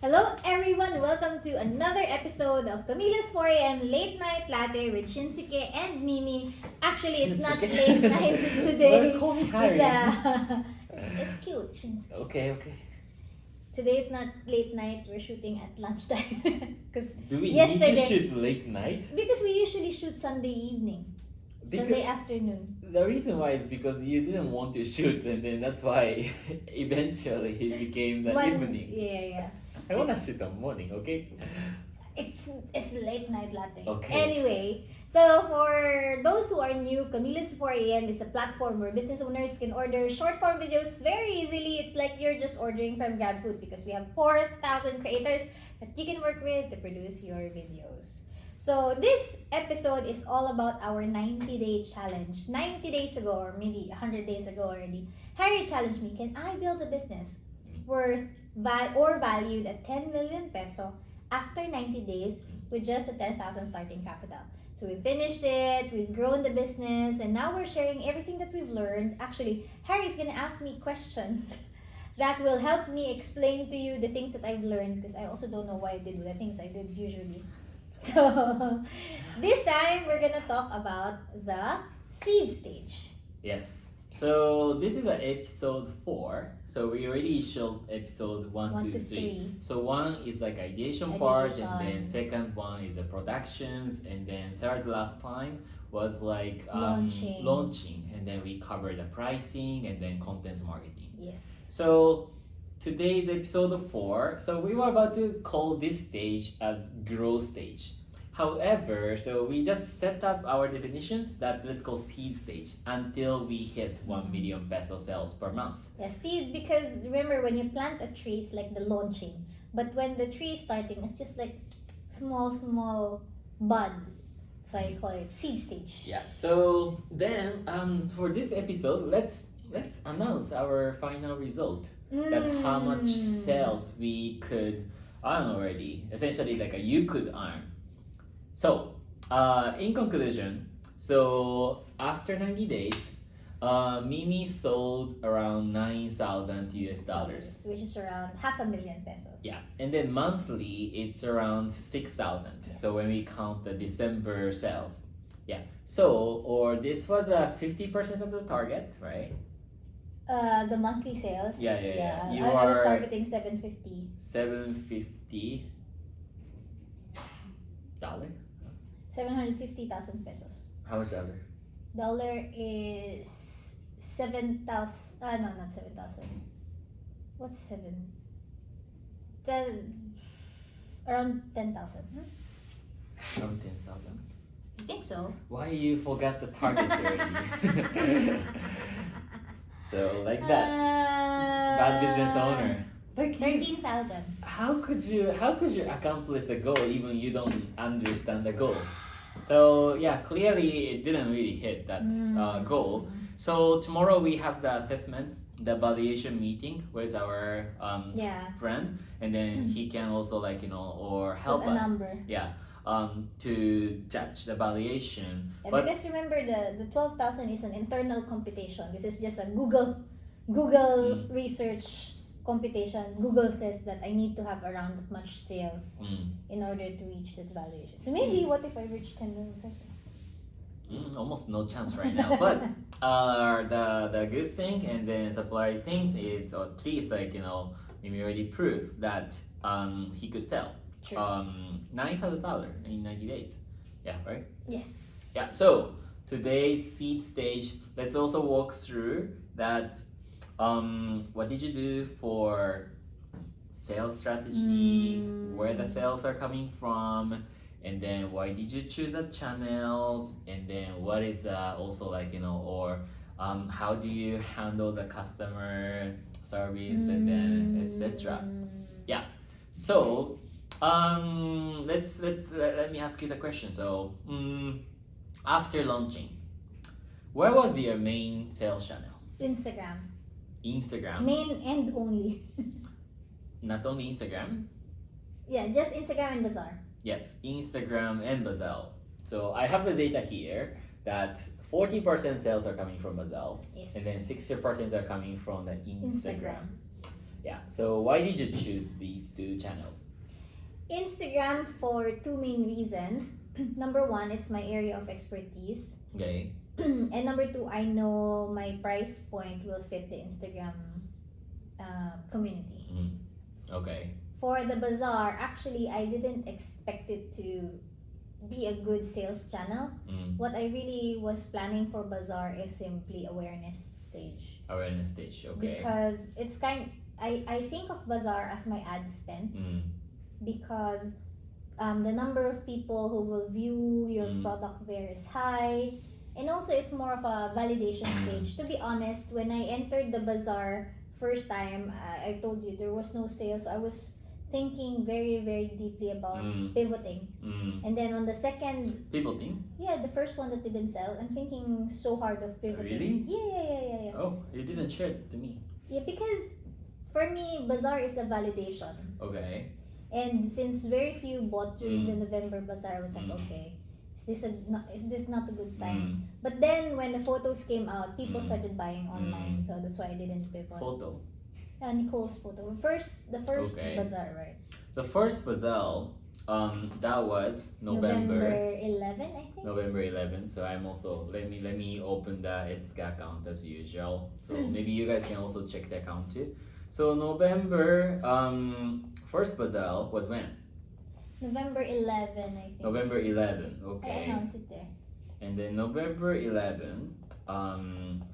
Hello everyone! Welcome to another episode of Camila's 4am Late Night Latte with Shinsuke and Mimi. Actually, it's not Shinsuke? late night today. Well, call me Harry. It's cute, Shinsuke. Okay. Today is not late night. We're shooting at lunchtime. Because Do we yesterday, need to shoot late night? because we usually shoot Sunday evening. Sunday afternoon. The reason why is because you didn't want to shoot, and then that's why eventually it became the evening. Yeah. I wanna shoot the morning, okay? It's late night latte. Okay. Anyway, so for those who are new, Camila's 4am is a platform where business owners can order short form videos very easily. It's like you're just ordering from GrabFood because we have 4,000 creators that you can work with to produce your videos. So this episode is all about our 90-day challenge. 90 days ago, or maybe 100 days ago already, Harry challenged me, can I build a business worth or valued at 10 million peso after 90 days with just a 10,000 starting capital? So we finished it, we've grown the business, and now we're sharing everything that we've learned. Actually, Harry's gonna ask me questions that will help me explain to you the things that I've learned, because I also don't know why I did the things I did usually. So this time we're gonna talk about the seed stage. Yes. So this is episode 4. So we already showed episode 1 to 3. So 1 is like ideation part, and then second one is the productions, and then third last time was like launching, and then we covered the pricing and then content marketing. Yes. So today is episode 4. So we were about to call this stage as growth stage. However, so we just set up our definitions that let's call seed stage until we hit 1 million peso sales per month. Yeah, seed, because remember when you plant a tree, it's like the launching. But when the tree is starting, it's just like small bud. So I call it seed stage. Yeah. So then for this episode, let's announce our final result. That how much sales we could earn already. Essentially like you could earn. So, in conclusion, so after 90 days, Mimi sold around 9,000 US dollars. Which is around 500,000 pesos. Yeah, and then monthly it's around 6,000. Yes. So when we count the December sales, yeah. So, or this was a 50% of the target, right? The monthly sales. Yeah. I was targeting 750. $750. 750,000 pesos. How much dollar? Dollar is 7,000. No, not 7,000. What's 7? Around 10,000. Around 10,000. I think so. Why you forgot the target already? So like that. Bad business owner. Like 13,000. how could you accomplish a goal even you don't understand the goal? So yeah, clearly it didn't really hit that goal. So tomorrow we have the assessment, the valuation meeting with our friend, and then he can also or help Put a us. number. Yeah. To judge the valuation. Yeah, but because remember the 12,000 is an internal computation. This is just a Google research computation. Google says that I need to have around that much sales in order to reach that valuation. So maybe what if I reach 10 million pesos? Almost no chance right now. But the good thing and then supply things is, or at least we already proved that he could sell $9,000 in 90 days. Yeah, right? Yes. Yeah, so today's seed stage, let's also walk through that. What did you do for sales strategy, where the sales are coming from, and then why did you choose the channels, and then what is also how do you handle the customer service, and then etc. Yeah, so let me ask you the question. So after launching, where was your main sales channels? Instagram. Main and only. Not only Instagram. Yeah, just Instagram and Bazaar. Yes, Instagram and Bazaar. So I have the data here that 40% sales are coming from Bazaar, Yes. and then 60% are coming from the Instagram. Yeah. So why did you choose these two channels? Instagram for two main reasons. Number one, it's my area of expertise. Okay. And number two, I know my price point will fit the Instagram community. Okay. For the bazaar, actually, I didn't expect it to be a good sales channel. What I really was planning for bazaar is simply awareness stage. Awareness stage. Okay. Because it's I think of bazaar as my ad spend, because the number of people who will view your product there is high, and also it's more of a validation stage. To be honest, when I entered the bazaar first time, I told you there was no sales, so I was thinking very, very deeply about pivoting. And then on the second, Pivoting? the first one that didn't sell, I'm thinking so hard of pivoting. Really? Yeah. Oh, you didn't share it to me. Yeah, because for me, bazaar is a validation. Okay. And since very few bought during the November bazaar, I was like, okay, is this not a good sign? But then when the photos came out, people started buying online, so that's why I didn't pivot. Photo. Yeah, Nicole's photo. The first Okay. bazaar, right? The first bazaar, that was November 11, I think. November 11. So I'm also let me open the Etsuka account as usual. So maybe you guys can also check the account too. So November first bazaar was when? November 11, I think. November 11. I Okay. announced it there. And then November 11,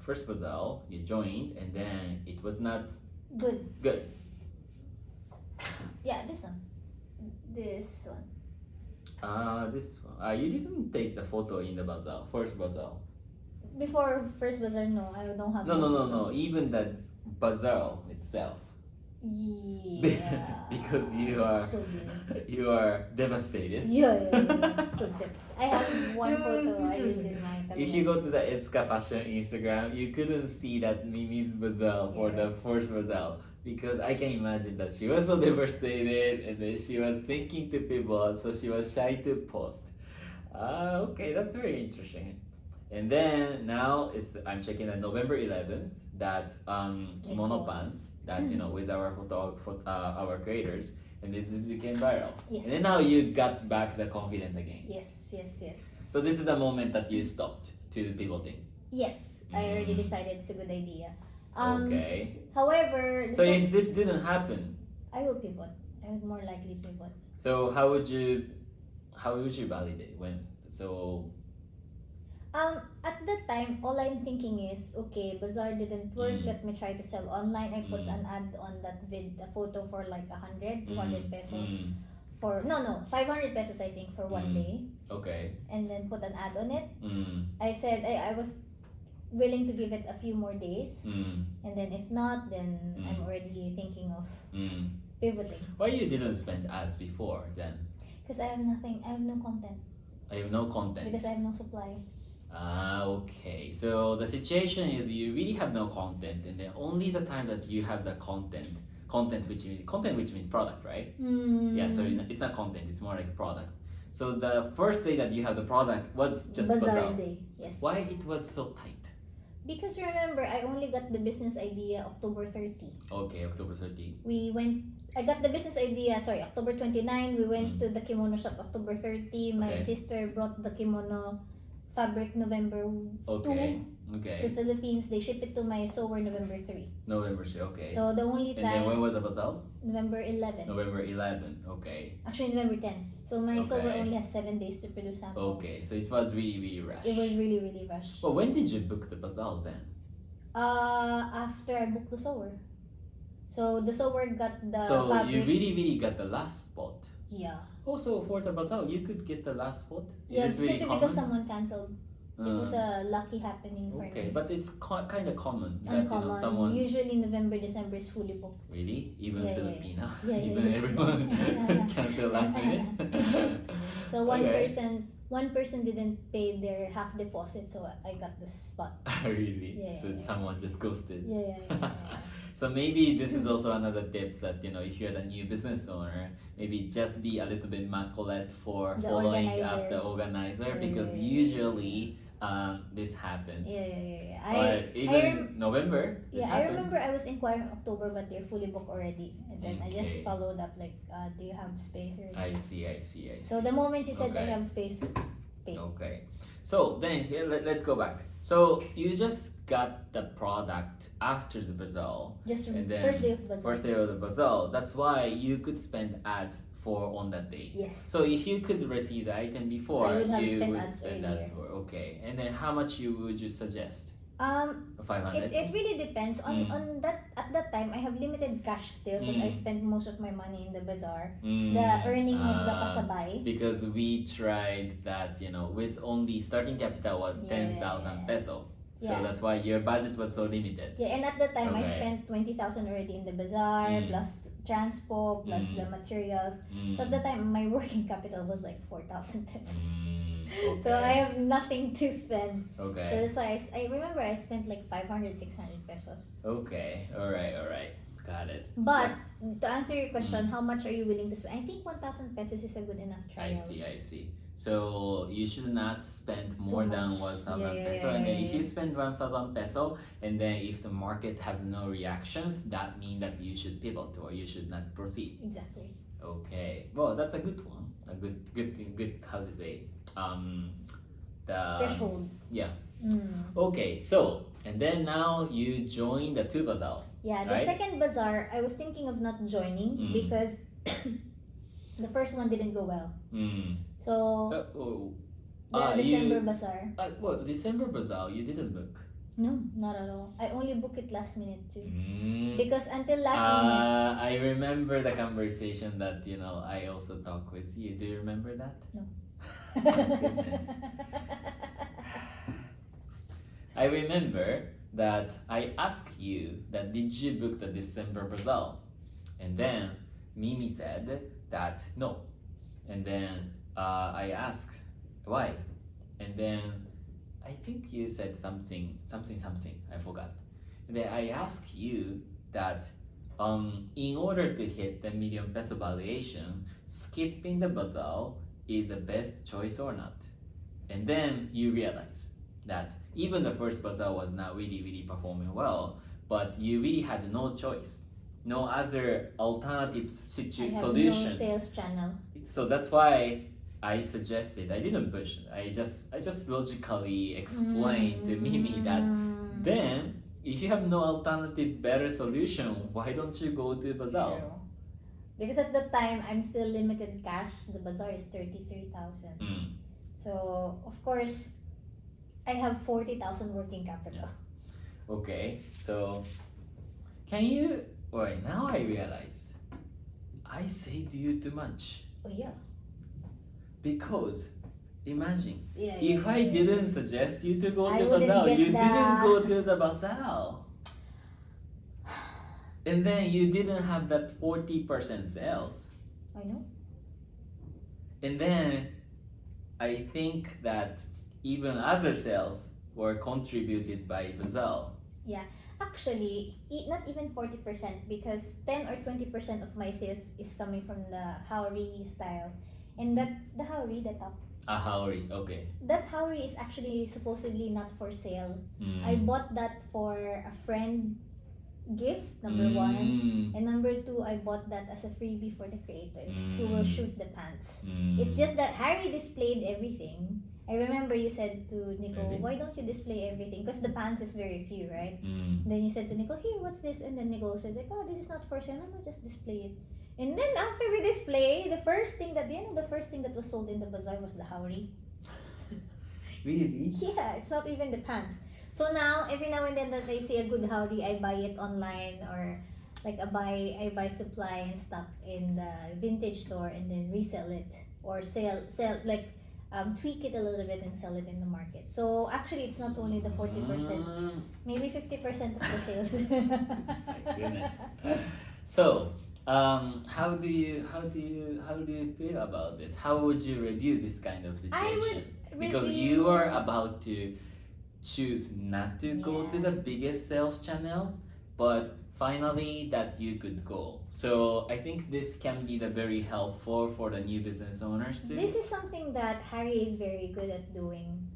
first bazaar you joined, and then it was not Good. good. Yeah, this one. This one. This one. You didn't take the photo in the bazaar, first bazaar. Before first bazaar, no, I don't have. No. Even the bazaar itself. Yeah. Because you are so good. you are devastated. Yeah. So good. I have one Yeah, photo it's I use interesting. in my If you go to the Etsuka Fashion Instagram, you couldn't see that Mimi's bazaar for the first bazaar, because I can imagine that she was so devastated and then she was thinking to pivot, so she was shy to post. Okay, that's very interesting. And then now I'm checking at November 11th that kimono Nicole's. pants that with our our creators, and this became viral. Yes. And then now you got back the confidence again. Yes. So this is the moment that you stopped to pivoting. Yes, I already decided it's a good idea. Okay. However, So if this didn't happen, I will pivot. I would more likely pivot. so how would you validate when? So At that time, all I'm thinking is, okay, bazaar didn't work. Let me try to sell online. I put an ad on that a photo for like 100, 200 pesos for 500 pesos I think for one day, okay. and then put an ad on it. I said I was willing to give it a few more days, and then if not, then I'm already thinking of pivoting. Why you didn't spend ads before then? Because I have nothing. I have no content. I have no content. Because I have no supply. Okay. So the situation is you really have no content, and then only the time that you have the content which means product, right? Yeah. So it's not content; it's more like product. So the first day that you have the product was just bazaar. Day. Yes. Why it was so tight? Because remember, I only got the business idea October 30. Okay, October 30. I got the business idea, October 29. We went to the kimono shop October 30. My Okay. sister brought the kimono fabric November 2 Okay. to Okay. Philippines. They shipped it to my sewer November 3. November 3. Okay. So the only And then when time, was the bazaar? November 11. November 11. Okay. Actually, November 10. So my sewer Okay. only has 7 days to produce sample. Okay. So it was really, really rushed. It was really, really rushed. Well, when did you book the bazaar then? After I booked the sewer. So the sewer got the So fabric. you really, really got the last spot. Yeah. Also, for the bazaar, you could get the last spot. Yeah, Is this really simply common? because someone cancelled. It was a lucky happening for Okay, me. but it's kind of common that Uncommon. someone Usually November, December is fully booked. really even Yeah, yeah, Filipino, yeah. Yeah, even yeah. everyone cancel last minute. So one Okay. person didn't pay their half deposit, so I got the spot. Really? Yeah, So yeah. someone just ghosted. Yeah. So maybe this is also another tips that if you're the new business owner, maybe just be a little bit immaculate for The following organizer. up the organizer, Yeah, because yeah, yeah. usually this happens. Yeah. But even November, this Yeah, I happened. remember I was inquiring October, but they're fully booked already. And then I Okay. just followed up like, do you have space or? I see. So the moment she said I Okay. have space, pay. Okay. So then here let's go back. So you just got the product after the bazaar. Just And then first day of bazaar. First day of the bazaar. That's why you could spend ads for on that day. Yes. So if you could receive the item before, I would have you spent would ads spend earlier. ads for. Okay. And then how much would you suggest? 500. It really depends on that. At that time, I have limited cash still because I spent most of my money in the bazaar. The earning of the pasabay. Because we tried that, with only starting capital was 10,000 peso. So Yeah. that's why your budget was so limited. Yeah, and at that time I Okay. spent 20,000 already in the bazaar plus transpo plus the materials. So at that time my working capital was like 4,000 pesos. Okay. So I have nothing to spend. So Okay. that's why I remember I spent like 500, 600 pesos. Okay. All right. Got it. But to answer your question, how much are you willing to spend? I think 1,000 pesos is a good enough trial. I see. So you should not spend more Too than much. 1,000 Yeah, peso. And then if yeah. you spend 1,000 peso, and then if the market has no reactions, that means that you should pivot or you should not proceed. Exactly. Okay. Well, that's a good one. A good. How to say? The Threshold. Yeah. Mm. Okay. So and then now you join the two bazaar. Yeah, the Right? second bazaar, I was thinking of not joining because the first one didn't go well. So the December bazaar. Well, December bazaar you didn't book. No, not at all. I only booked it last minute too. Because until last I remember the conversation that I also talked with you. Do you remember that? No. Oh, goodness. I remember that I asked you that did you book the December bazaar, and then Mimi said that no, and then I asked why, and then I think you said something. I forgot. And then I asked you that in order to hit the million peso valuation, skipping the bazaar is the best choice or not. And then you realize that even the first bazaar was not really performing well, but you really had no choice, no other alternative I have solutions. no sales channel. So that's why I suggested, I didn't push, I just logically explained to Mimi that then if you have no alternative better solution, why don't you go to bazaar? True. Because at the time I'm still limited cash. The bazaar is 33,000. So of course I have 40,000 working capital. Okay, so can you, alright, now I realize I say to you too much. Oh yeah. Because imagine Yeah. if I didn't suggest you to go I to wouldn't bazaar, get you didn't the- go to the bazaar. And then you didn't have that 40% sales. I know. And then I think that even other sales were contributed by bazaar. Actually, not even 40% because 10 or 20% of my sales is coming from the Haori style. And the Haori, the top, Haori, okay. that Haori is actually supposedly not for sale. I bought that for a friend gift, number one. And number two, I bought that as a freebie for the creators who will shoot the pants. It's just that Harry displayed everything. I remember you said to Nicole, Really? why don't you display everything? Because the pants is very few, right? Then you said to Nicole, here, what's this? And then Nicole said, like, oh, this is not for sale. No, just display it. And then after we display, the first thing that was sold in the bazaar was the Haori. Really? Yeah, it's not even the pants. So now, every now and then that I see a good Haori, I buy it online or like I buy supply and stuff in the vintage store and then resell it or sell like tweak it a little bit and sell it in the market. So actually, it's not only the 40%, maybe 50% of the sales. My goodness. So, how do you feel about this? How would you review this kind of situation? Because you are about to choose not to go to the biggest sales channels, but finally that you could go. So I think this can be the very helpful for the new business owners too. This is something that Harry is very good at doing.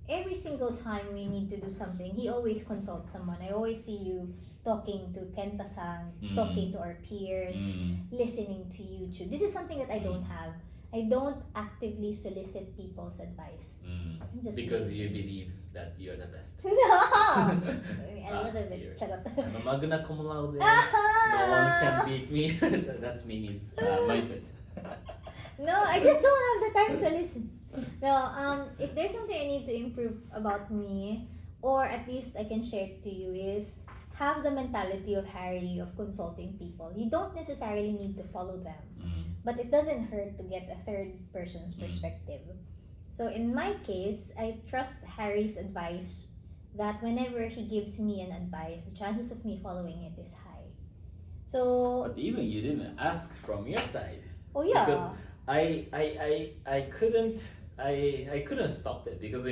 Every single time we need to do something, he always consults someone. I always see you talking to Kenta-san, talking to our peers, listening to YouTube. This is something that I don't have. I don't actively solicit people's advice. I'm just Because lazy. you believe that you're the best. No! A little bit. You're- Charot. I'm a magna cum laude. No one can beat me. That's Mimi's mindset. No, I just don't have the time to listen. No, if there's something I need to improve about me, or at least I can share it to you, is have the mentality of Harry of consulting people. You don't necessarily need to follow them, but it doesn't hurt to get a third person's perspective. So in my case, I trust Harry's advice that whenever he gives me an advice, the chances of me following it is high. So, But even you didn't ask from your side. oh yeah. Because I couldn't stop it because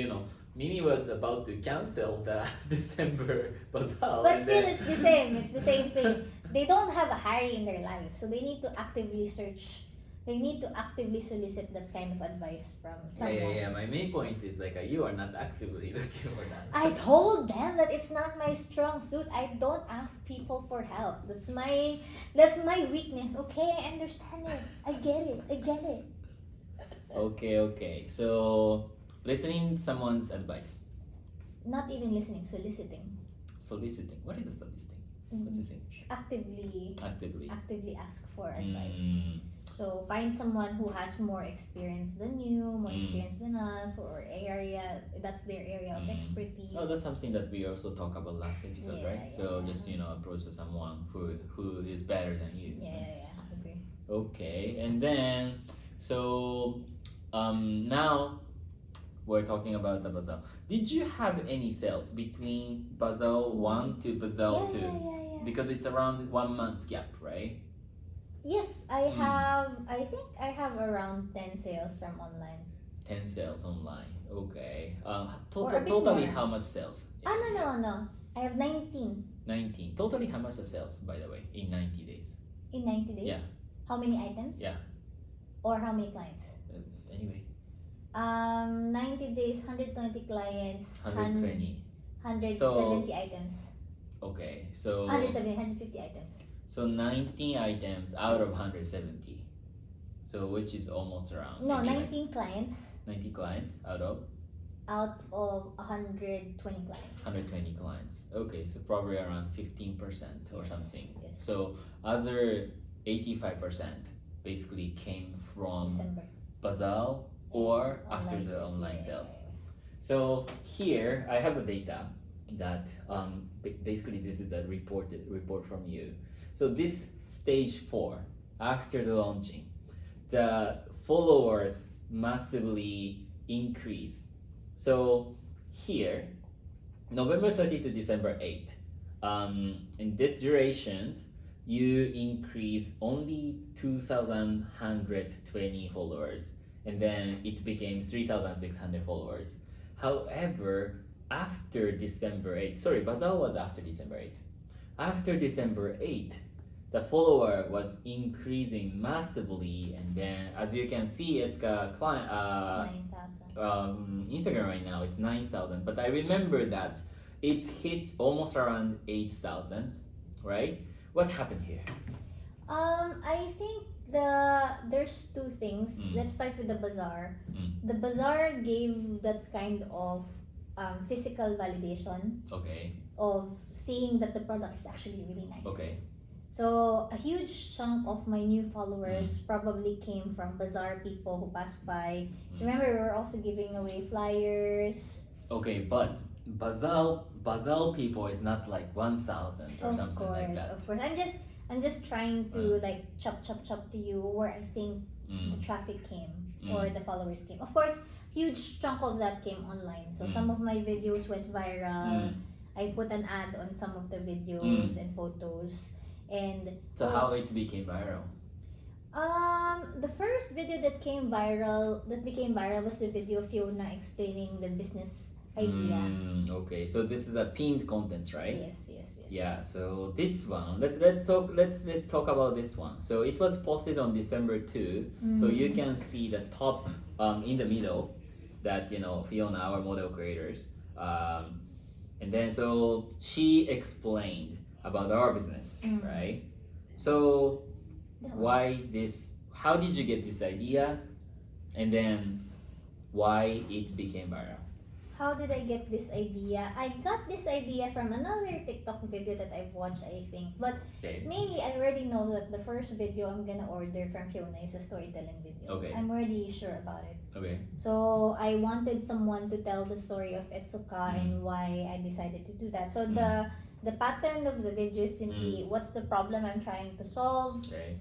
Mimi was about to cancel the December bazaar. But and still, then- it's the same. It's the same thing. They don't have a Harry in their life, so they need to actively search. They need to actively solicit that kind of advice from someone. Yeah. My main point is like you are not actively looking for that. I told them that it's not my strong suit. I don't ask people for help. That's my weakness. Okay, I understand it. I get it. Okay. So listening someone's advice, Not even listening, soliciting. soliciting. What is a soliciting? What's this English? Actively ask for advice. Mm. So find someone who has more experience than you, more experience than us, or that's their area of expertise. Oh, that's something that we also talked about last episode, Yeah, right? So yeah. just approach someone who is better than you. Yeah, agree. Okay, and then so now we're talking about the bazaar. Did you have any sales between bazaar 1 to bazaar 2? Yeah. Because it's around 1 month's gap, right? Yes, I think I have around 10 sales from online. 10 sales online. Okay. Or a bit Totally more. how much sales? No. I have 19 19. Totally how much the sales, by the way, in 90 days? in 90 days. Yeah. How many items? Yeah. Or how many clients? Anyway, 90 days, 120 clients, 120. 170 items. Okay, so 150 items. so 90 items out of 170. So which is almost around No, maybe like 19 clients 90 clients out of 120 clients. 120 clients. Okay, so probably around 15% or Yes, something. yes. So other 85% basically came from December. bazaar or after Online the sales, online yeah. sales. So here I have the data that basically this is a report from you. So this stage 4 after the launching, the followers massively increase. So here, November 30 to December 8, in this durations, you increase only 2,120 followers, and then it became 3,600 followers. However, after December 8, sorry, bazaar was after December 8. After December 8, the follower was increasing massively, and then as you can see, it's got client 9,000. Instagram right now is 9,000, but I remember that it hit almost around 8,000, right? What happened here? I think there's two things. Let's start with the bazaar. The bazaar gave that kind of physical validation Okay. of seeing that the product is actually really nice. Okay. So a huge chunk of my new followers probably came from bazaar people who passed by. Remember, we were also giving away flyers. Okay, but bazaar people is not like 1,000 or something like that. Of course. I'm just trying to like chop to you where I think the traffic came or the followers came. Of course, huge chunk of that came online. So some of my videos went viral. I put an ad on some of the videos and photos. And So how it became viral? the first video that became viral was the video of Fiona explaining the business idea. Okay, so this is a pinned content, right? Yes. Yeah, so this one, let's talk about this one. So it was posted on December 2. So you can see the top in the middle that Fiona, our model creators, and then so she explained about our business, right? So why this? How did you get this idea, and then why it became viral? How did I get this idea? I got this idea from another TikTok video that I've watched, I think. But Okay. mainly, I already know that the first video I'm gonna order from Fiona is a storytelling video. Okay. I'm already sure about it. Okay. So I wanted someone to tell the story of Etsuka and why I decided to do that. So the pattern of the video is simply what's the problem I'm trying to solve, Okay.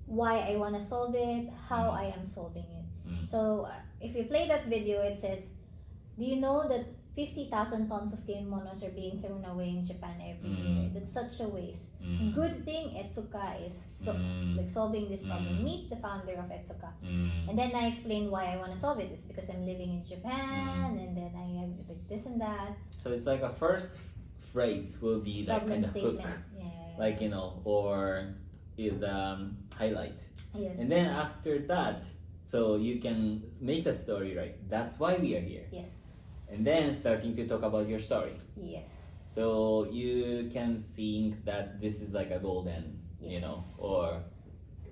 why I want to solve it, how I am solving it. So if you play that video, it says, do you know that 50,000 tons of kimonos are being thrown away in Japan every year? That's such a waste. Good thing Etsuka is solving this problem. Meet the founder of Etsuka. And then I explain why I want to solve it. It's because I'm living in Japan, and then I have like this and that. So it's like a first phrase will be that Problem kind of statement. hook, Yeah. like or the highlight. Yes. And then after that, so you can make the story, right? That's why we are here. Yes. And then starting to talk about your story. Yes. So you can think that this is like a golden, or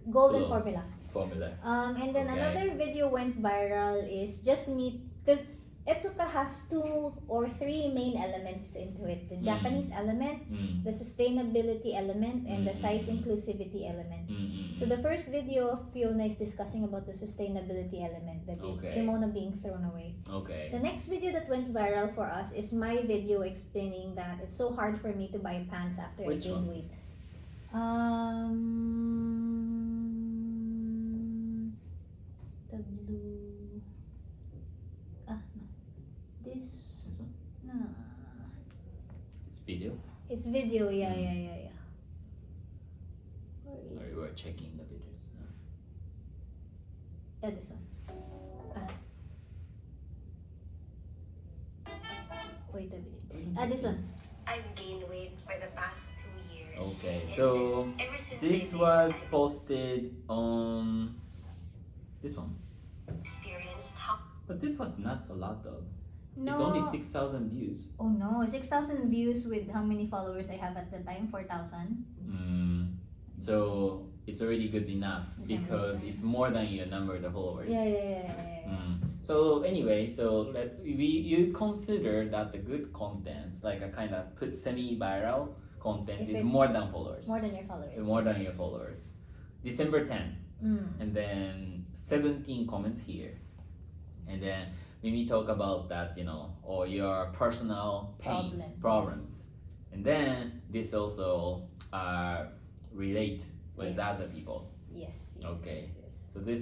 golden Cool. formula. formula. And then Okay. another video went viral is just meet, because Etsuka has 2 or 3 main elements into it. The Japanese element, the sustainability element, and the size inclusivity element. So the first video of Fiona is discussing about the sustainability element, the kimono being thrown away. Okay. The next video that went viral for us is my video explaining that it's so hard for me to buy pants after Which I gain one? weight. The blue. No. This. This one? No. It's video. It's video. Yeah. Where is Or you are checking the videos. this one. Wait a minute. This one. I've gained weight for the past 2 years. Okay, And so ever since this I've was posted on this one, experienced how but this was not a lot of. No. It's only 6,000 views. Oh no, 6,000 views with how many followers I have at the time? 4,000. So it's already good enough It's because amazing. it's more than your number of the followers. Yeah. So anyway, so you consider that the good contents, like a kind of put semi-viral contents, If is it- more than followers. More than your followers. More than your followers. December 10, Mm. and then 17 comments here, and then Mimi talk about that, or your personal pains, problems, and then this also relate with Yes. other people. Yes. Okay. Yes. So the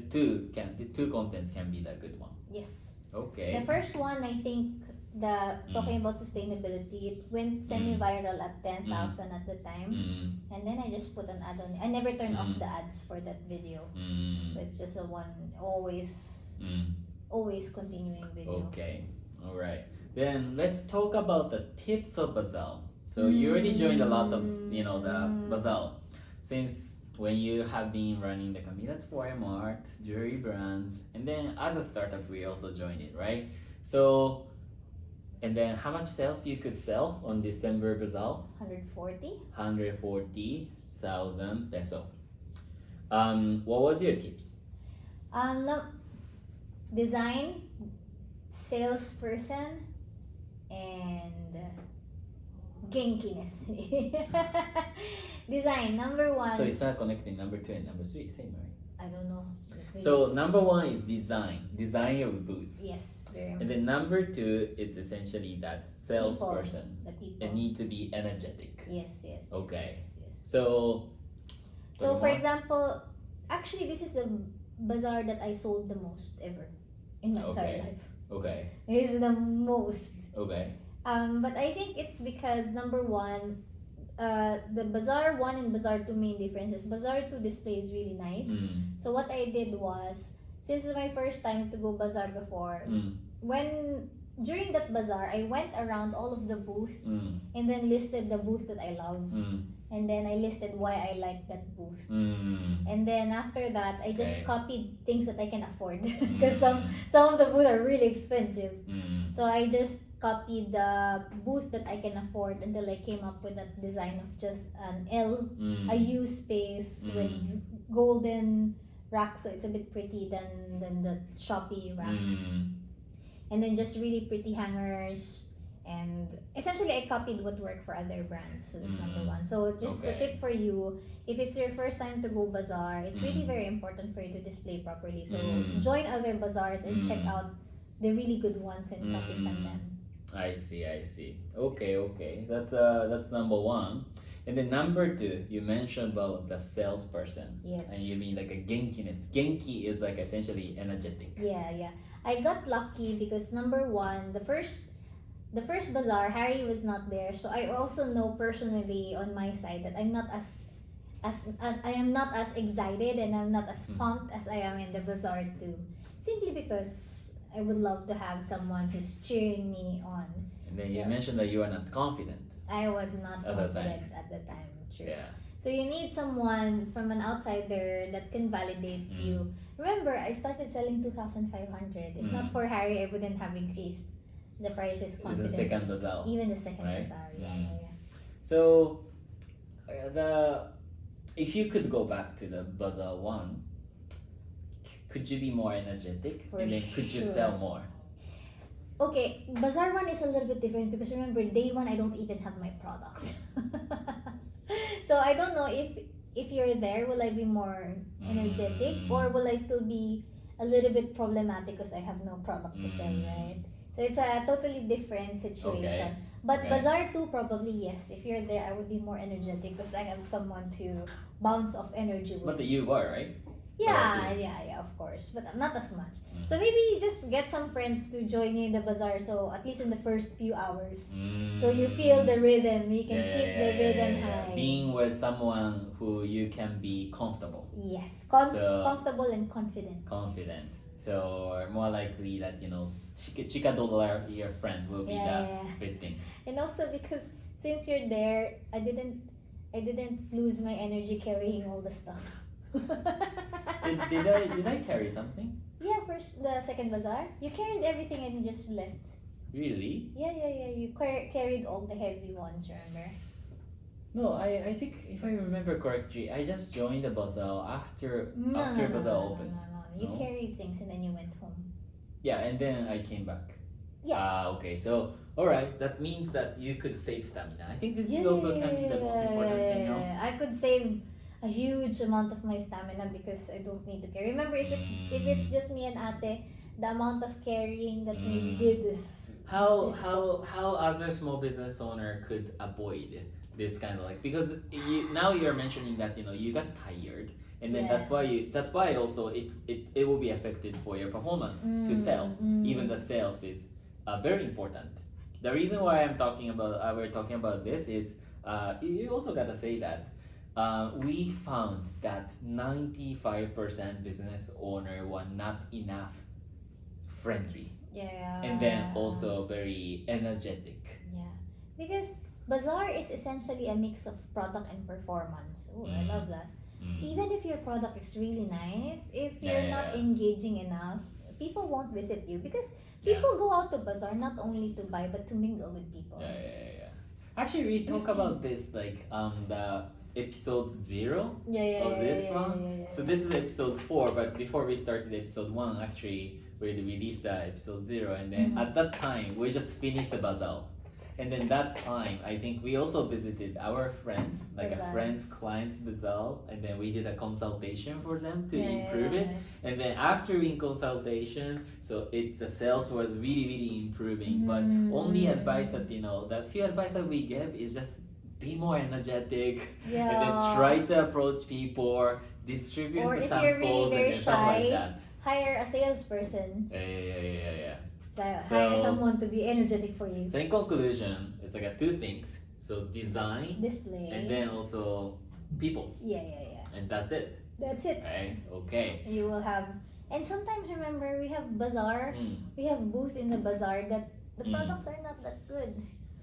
two contents can be the good one. Yes. Okay. The first one, I think, talking about sustainability, it went semi-viral at 10,000 at the time. And then I just put an ad on it. I never turned off the ads for that video. So it's just a one, always continuing video. Okay. All right. Then let's talk about the tips of bazaar. So you already joined a lot of the bazaar since when you have been running the Camila's Foreign Mart, jewelry brands, and then as a startup we also joined it, right? So and then how much sales you could sell on December bazaar? 140. 140,000 peso. What was your tips? No, design, salesperson, and genkiness. Design, number one. So it's not connecting number 2 and number 3, same, right? I don't know. So number 1 is design your booth. Yes, very And then number 2 is essentially that salesperson. The people. It need to be energetic. Yes. Okay. Yes. So So for example, actually this is the bazaar that I sold the most ever in my entire life. Okay. This is the most. Okay. But I think it's because number one, the Bazaar 1 and Bazaar 2 main differences. Bazaar 2 display is really nice. So what I did was, since it's my first time to go Bazaar before, when during that bazaar, I went around all of the booth and then listed the booth that I love. And then I listed why I like that booth. And then after that, I just copied things that I can afford because some of the booths are really expensive. So I just copied the booth that I can afford until I came up with that design of just an L, a U space with golden rack, so it's a bit pretty than the Shopee rack. And then just really pretty hangers, and essentially I copied what worked for other brands, so that's number one. So just a tip for you, if it's your first time to go bazaar, it's really very important for you to display properly. So join other bazaars and check out the really good ones and copy from them. I see. Okay. That's number one. And then number two, you mentioned about the salesperson. Yes. And you mean like a genkiness. Genki is like essentially energetic. Yeah. I got lucky because number one, the first bazaar, Harry was not there, so I also know personally on my side that I'm not as I am not as excited and I'm not as pumped as I am in the bazaar too. Simply because I would love to have someone who's cheering me on. And then you mentioned that you are not confident. I was not confident at the time. True. Yeah. So you need someone from an outsider that can validate you. Remember, I started selling 2,500. If not for Harry, I wouldn't have increased the prices confidently. The second bazaar. Even the second right? bazaar. Yeah. So, if you could go back to the bazaar one, could you be more energetic? For and then could you sell more? Okay, bazaar one is a little bit different because remember, day one I don't even have my products. So I don't know if you're there, will I be more energetic or will I still be a little bit problematic because I have no product to sell, right? So it's a totally different situation. But bazaar 2 probably yes. If you're there, I would be more energetic because I have someone to bounce off energy with. But you were, right? Yeah, of course. But not as much. So maybe just get some friends to join you in the bazaar. So at least in the first few hours. So you feel the rhythm. You can keep the rhythm high. Being with someone who you can be comfortable. Yes. Comfortable and confident. Confident. So more likely that, Chica Dollar, your friend, will be the good thing. And also because since you're there, I didn't lose my energy carrying all the stuff. did I carry something? Yeah, first the second bazaar. You carried everything and you just left. Really? Yeah. You carried all the heavy ones, remember? No, I think if I remember correctly, I just joined the bazaar after bazaar opens. No. You carried things and then you went home. Yeah, and then I came back. Yeah. Okay. So, alright, that means that you could save stamina. I think this is also can be the most important thing, I could save a huge amount of my stamina because I don't need to carry. Remember, if it's just me and Ate, the amount of carrying that we did is how other small business owner could avoid this kind of because now you're mentioning that you got tired, and then that's why also it will be affected for your performance to sell. Even the sales is very important. The reason why we're talking about this is you also gotta say that we found that 95% business owner were not enough friendly. Yeah. And then also very energetic. Yeah. Because bazaar is essentially a mix of product and performance. Oh, I love that. Even if your product is really nice, if you're not engaging enough, people won't visit you because people go out to bazaar not only to buy but to mingle with people. Yeah. Actually, we talk about this the episode 0 of this one. Yeah. So this is episode 4, but before we started episode 1, actually we released episode 0, and then at that time we just finished the bazaar. And then that time, I think we also visited our friends, like a friend's client's bazaar, and then we did a consultation for them to improve it. And then after in consultation, so the sales was really improving. But only advice that the few advice that we give is just be more energetic, and then try to approach people, distribute or the if samples, you're really very and stuff like shy, that. hire a salesperson. Yeah. Hire someone to be energetic for you. So in conclusion, it's like two things. So design, display, and then also people. Yeah. And that's it. That's it. Right? Okay. You will have, and sometimes remember we have bazaar, we have booth in the bazaar that the products are not that good.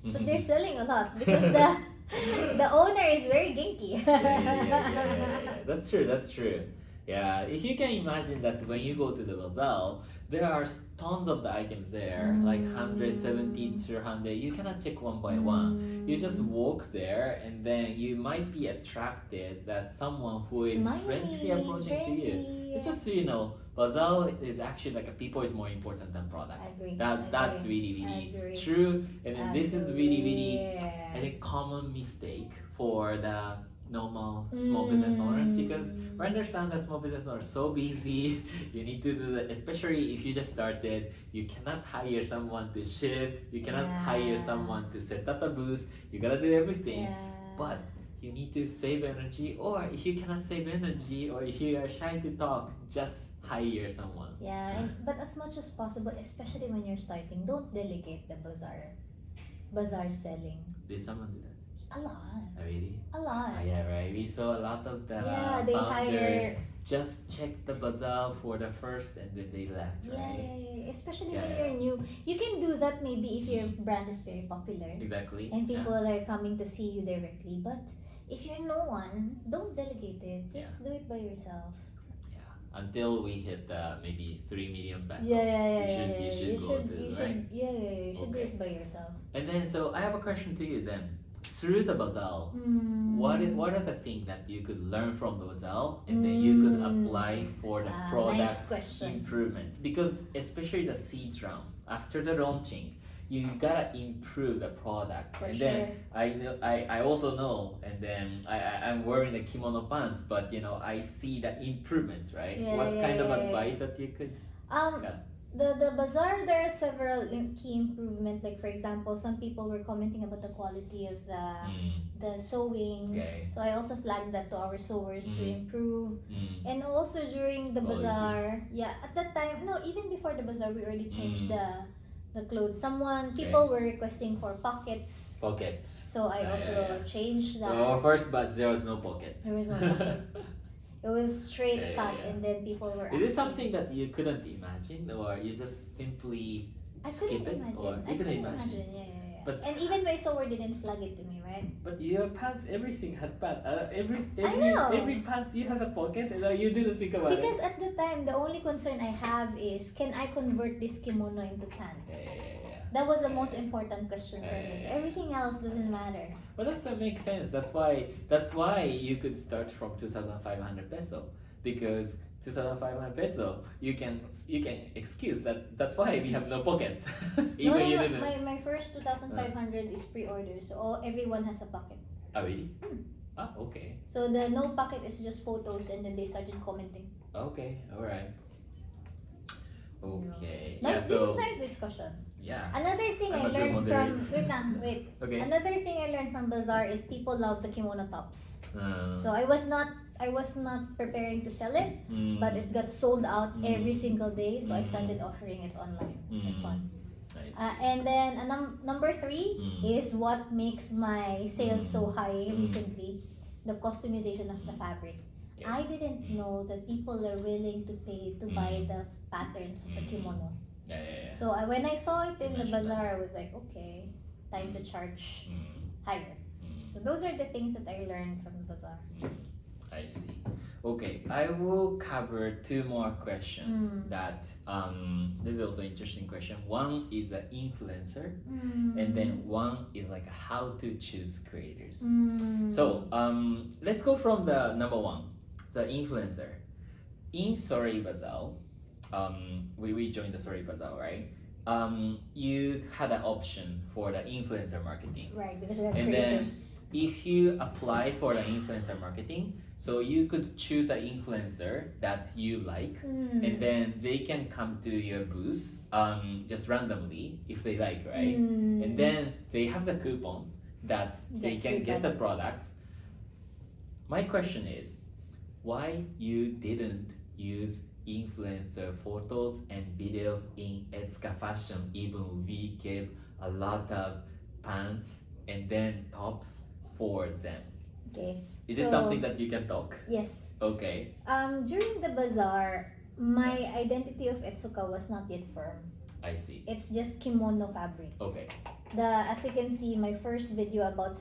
But they're selling a lot because the owner is very ginky. Yeah. That's true. That's true. Yeah, if you can imagine that when you go to the bazaar, there are tons of the items there, like 170 to 100. You cannot check one by one. You just walk there, and then you might be attracted that someone who is friendly approaching to you. It's just so you know, bazaar is actually like a people is more important than product. I agree. That's really true. And then this is really I think common mistake for the normal small business owners, because we understand that small business owners are so busy. You need to do that, especially if you just started. You cannot hire someone to ship. You cannot hire someone to set up a booth. You gotta do everything. But you need to save energy, or if you cannot save energy, or if you are shy to talk, just hire someone. But as much as possible, especially when you're starting, don't delegate the bazaar selling. Did someone do that? A lot. Oh, really? A lot. Yeah, right. We saw a lot of the they founder hire. just check the bazaar for the first, and then they left, right? Especially when you're new. You can do that maybe if your brand is very popular. Exactly. And people are coming to see you directly. But if you're no one, don't delegate it. Just do it by yourself. Yeah. Until we hit maybe 3 million pesos. You should go to, right? You should do it by yourself. And then, so I have a question to you then. Through the bazaar, what are the things that you could learn from the bazaar, and then you could apply for the product improvement? Because especially the seeds round, after the launching, you gotta improve the product. Then I also know, and then I'm wearing the kimono pants, but I see the improvement, right? What kind of advice that you could The bazaar, there are several key improvement. Like for example, some people were commenting about the quality of the sewing. So I also flagged that to our sewers to improve. And also during the bazaar, at that time, no, even before the bazaar, we already changed the clothes. People were requesting for pockets. So I also changed that. So first, but there was no pocket. There was no pocket. It was straight cut, and then people were asking. Is it something that you couldn't imagine, or you just simply skip it? Or you couldn't imagine? But and even my sewer didn't flag it to me, right? But your pants, everything had pants. I know. Every pants you have a pocket, and you didn't think about because at the time, the only concern I have is, can I convert this kimono into pants? That was the most important question for me. So everything else doesn't matter. But that makes sense. That's why you could start from 2,500 peso, because 2,500 peso you can excuse that. That's why we have no pockets. My first 2,500 is pre-order, so everyone has a pocket. Oh really? Okay. So the no pocket is just photos, and then they started commenting. Okay, all right. Okay. This is nice discussion. Yeah. Another thing I learned from Okay. Another thing I learned from bazaar is people love the kimono tops. So I was not preparing to sell it, but it got sold out every single day. So I started offering it online. That's one. Nice. And then number 3 is what makes my sales so high recently: the customization of the fabric. I didn't know that people are willing to pay to buy the patterns of the kimono. So when I saw it in the bazaar, I was like, okay, time to charge higher. So those are the things that I learned from the bazaar. I see. Okay, I will cover 2 more questions. That this is also an interesting question. One is an influencer, and then one is like how to choose creators. So let's go from the number 1, the influencer. In Sorry Bazaar, we joined the Sorry Bazaar, right? You had an option for the influencer marketing. Right, because we have and creators. Then if you apply for the influencer marketing, so you could choose an influencer that you like, and then they can come to your booth just randomly if they like, right? And then they have the coupon that they can get the products. My question is, why you didn't use influencer photos and videos in Etsuka Fashion? Even we gave a lot of pants and then tops for them. Okay. Is it something that you can talk? Yes. Okay. During the bazaar, my identity of Etsuka was not yet firm. I see. It's just kimono fabric. Okay. As you can see, my first video about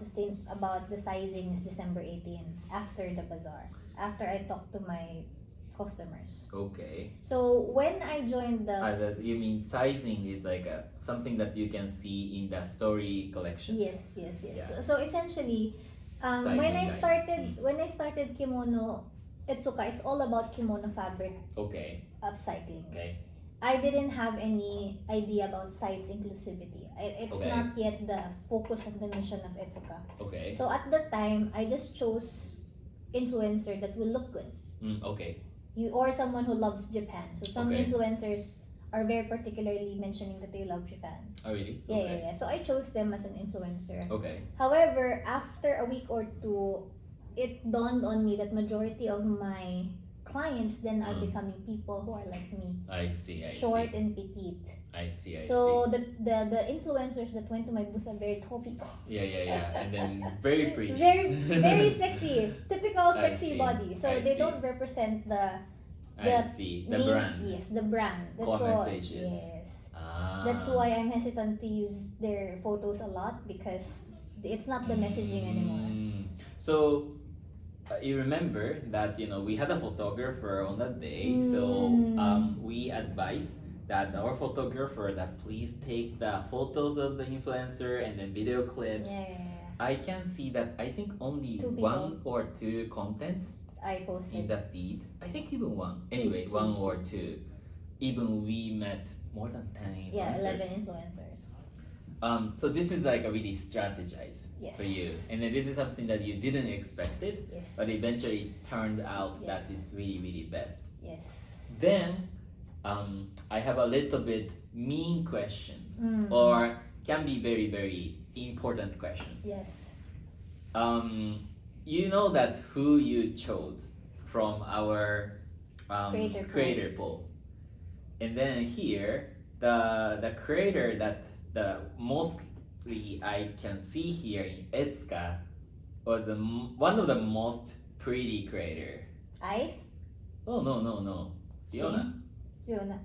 the sizing is December 18 after the bazaar. After I talked to my customers. Okay. So when I joined You mean sizing is like something that you can see in the story collections? Yes. Yeah. So essentially, Sizing when I guide. started kimono Etsuka, it's all about kimono fabric Okay. upcycling. Okay. I didn't have any idea about size inclusivity. It's Okay. not yet the focus of the mission of Etsuka. Okay. So at the time, I just chose influencer that will look good. Okay. Or someone who loves Japan. So some Okay. influencers are very particularly mentioning that they love Japan. Oh really? Yeah, Okay. yeah. So I chose them as an influencer. Okay. However, after a week or two, it dawned on me that majority of my clients then are becoming people who are like me, I see. short and petite. I see. So the influencers that went to my booth are very tall people, Yeah. And then very pretty. very sexy, typical I sexy see. body. So I they see. don't represent I the see. The main- brand. Yes, the brand. Core why. messages. Yes. Ah. That's why I'm hesitant to use their photos a lot because it's not the messaging anymore. So you remember that we had a photographer on that day, so we advised that our photographer that please take the photos of the influencer and then video clips. Yeah. I can see that I think only 2 people. 1 or 2 contents I in posted. the feed. I think even 1. Anyway, 1 or 2. Even we met more than 10 Yeah, influencers. 11 influencers. So this is like a really strategized Yes. for you, and then this is something that you didn't expect it, Yes. but eventually it turned out that Yes. it's really best. Yes. Then, I have a little bit mean question, Mm. or can be very important question. Yes. You know that who you chose from our Creator poll, and then here the creator that the mostly I can see here in Etsuka was one of the most pretty creator. Ice? Oh no, Fiona. Fiona.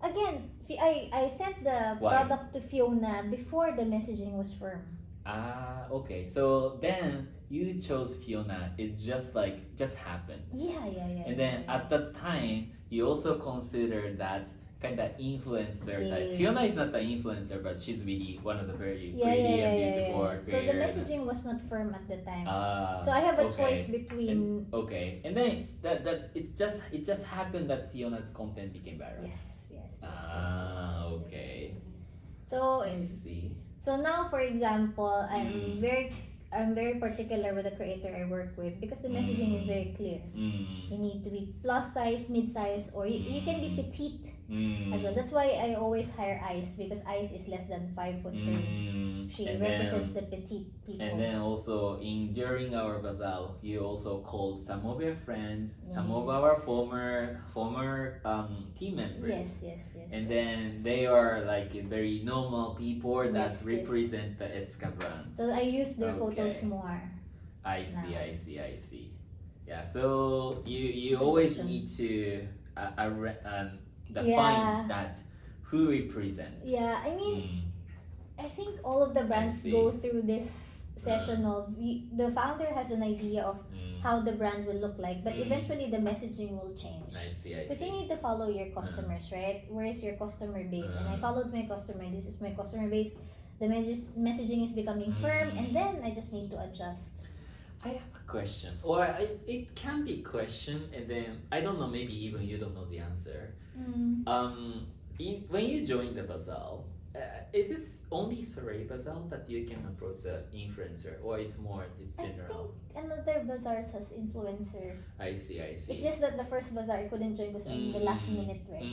Again, I sent the Why? product to Fiona before the messaging was firm. Ah, okay. So then you chose Fiona. It just happened. Yeah. And then at the time, you also considered that kind of influencer type. Yes. Fiona is not the influencer, but she's really one of the very Yeah. pretty and beautiful So the creators. messaging was not firm at the time. Ah, So I have a okay. choice between And then that it just happened that Fiona's content became viral. yes. Okay. So Let me see. So now, for example, I'm very particular with the creator I work with because the messaging is very clear. You need to be plus size, mid size, or you can be petite as well. That's why I always hire Ice because Ice is less than 5'3". She And represents the petite people. And then also during our bazaar, you also called some of your friends, some of our former team members. Yes. And then they are like very normal people that Yes. represent the Etsuka brand. So I use their photos Okay. more. I see, Now. I see. Yeah, so you always need to define that who represent. Yeah, I mean, I think all of the brands see. go through this session of the founder has an idea of how the brand will look like, but eventually the messaging will change. I see. Because you need to follow your customers, right? Where is your customer base? And I followed my customer. This is my customer base. The messaging is becoming firm, and then I just need to adjust. I have a question, or it can be question, and then I don't know. Maybe even you don't know the answer. When you join the bazaar, is this only Saray Bazaar that you can approach the influencer, or it's general? I think another bazaars has influencer. I see. It's just that the first bazaar I couldn't join because in the last minute, right?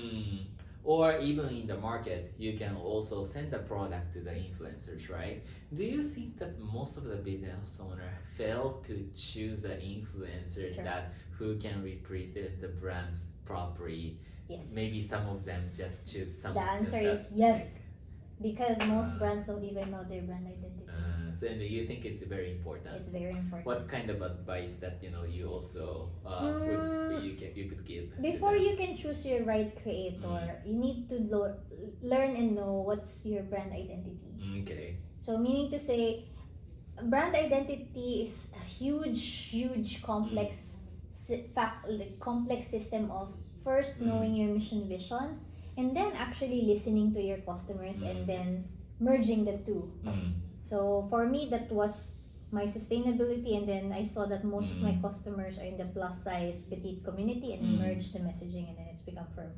Or even in the market, you can also send the product to the influencers, right? Do you think that most of the business owner fail to choose an influencer Sure. who can represent the brands properly? Yes. Maybe some of them just choose some. The of them answer that- is yes. Because most brands don't even know their brand identity. So and you think it's very important. It's very important. What kind of advice that you also you could give? to Before them? you can choose your right creator, you need to learn and know what's your brand identity. Okay. So meaning to say, brand identity is a huge complex complex system of first knowing your mission vision, and then actually listening to your customers, and then merging the two. So for me, that was my sustainability, and then I saw that most of my customers are in the plus size petite community, and then merged the messaging, and then it's become firm.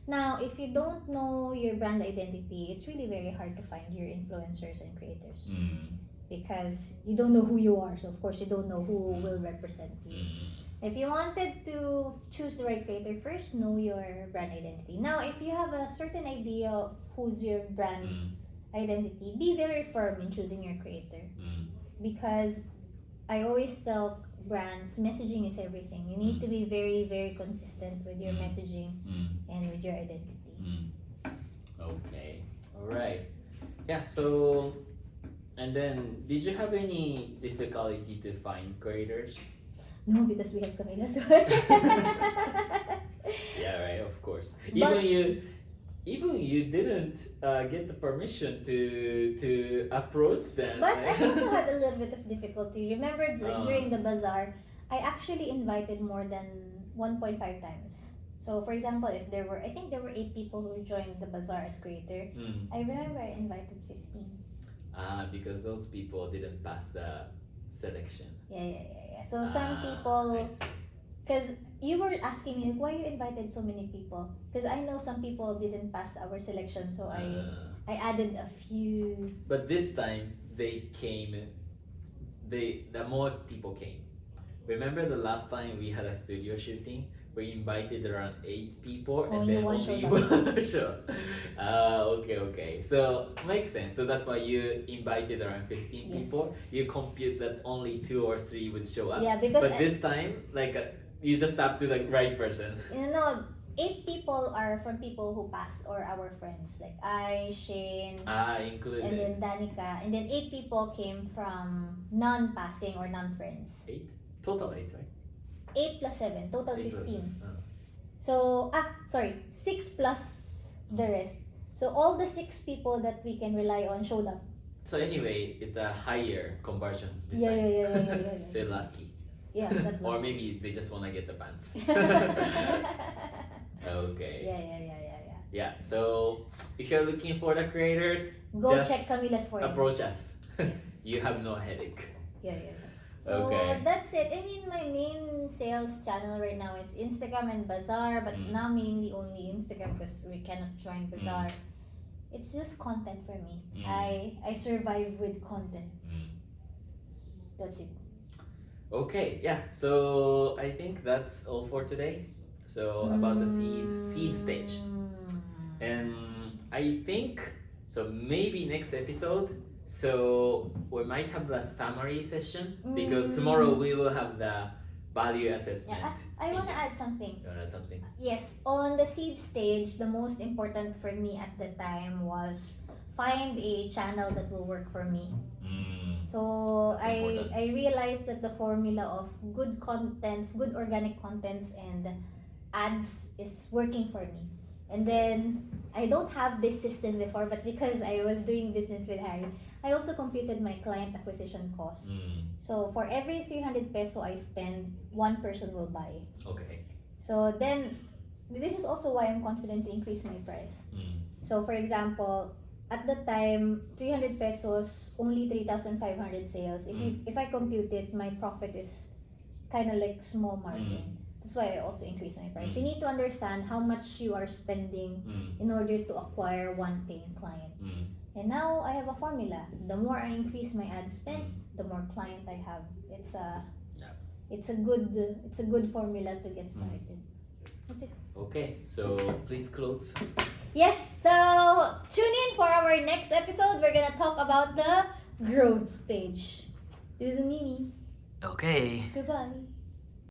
Now, if you don't know your brand identity, it's really very hard to find your influencers and creators because you don't know who you are. So of course, you don't know who will represent you. If you wanted to choose the right creator, first know your brand identity. Now, if you have a certain idea of who's your brand identity, be very firm in choosing your creator. Because I always tell brands, messaging is everything. You need to be very consistent with your messaging and with your identity. Okay. All right. Yeah. So, and then, did you have any difficulty to find creators? No, because we have Camila's Yeah. Right. Of course. But- Even you didn't get the permission to approach them. But I also had a little bit of difficulty. Remember, during the bazaar, I actually invited more than 1.5 times. So, for example, if there were, I think there were 8 people who joined the bazaar as creator. I remember I invited 15. Because those people didn't pass the selection. Yeah. So some people, I see. because you were asking me why you invited so many people. Because I know some people didn't pass our selection, so I added a few. But this time they came. The more people came. Remember the last time we had a studio shooting? We invited around 8 people and Only then one only showed one show. Okay. So makes sense. So that's why you invited around 15 people. Yes. You compute that only 2 or 3 would show up. Yeah, because But this time, you just tap to the right person. 8 people are from people who passed or our friends, like I, Shane, Included. and then Danica, and then 8 people came from non-passing or non-friends. 8? Total 8, right? 8 plus 7, total 8 plus 15. 7. So, 6 plus the rest. So all the 6 people that we can rely on showed up. So anyway, it's a higher conversion this Yeah. time. So you're lucky. Yeah, that Or one. maybe they just want to get the pants. Okay. Yeah. Yeah. So if you're looking for the creators, Go just check Camila's for approach us. Yes. You have no headache. Yeah. So Okay. that's it. I mean, my main sales channel right now is Instagram and Bazaar, but now mainly only Instagram because we cannot join Bazaar. It's just content for me. I survive with content. That's it. Okay. Yeah. So I think that's all for today. So about the seed stage. And I think so maybe next episode so we might have the summary session because tomorrow we will have the value assessment. Yeah, I want to add something. You wanna add something? Yes, on the seed stage, the most important for me at the time was find a channel that will work for me. So That's important. I realized that the formula of good contents, good organic contents, and ads is working for me. And then I don't have this system before, but because I was doing business with Harry, I also computed my client acquisition cost. So for every 300 peso I spend, 1 person will buy. Okay. So then this is also why I'm confident to increase my price. So for example, at the time, 300 pesos, only 3,500 sales. If I compute it, my profit is kind of like small margin. That's why I also increase my price. You need to understand how much you are spending in order to acquire one paying client. And now I have a formula. The more I increase my ad spend, the more client I have. It's a good formula to get started. That's it. Okay, so please close. Yes, so tune in for our next episode. We're gonna talk about the growth stage. This is Mimi. Okay. Goodbye.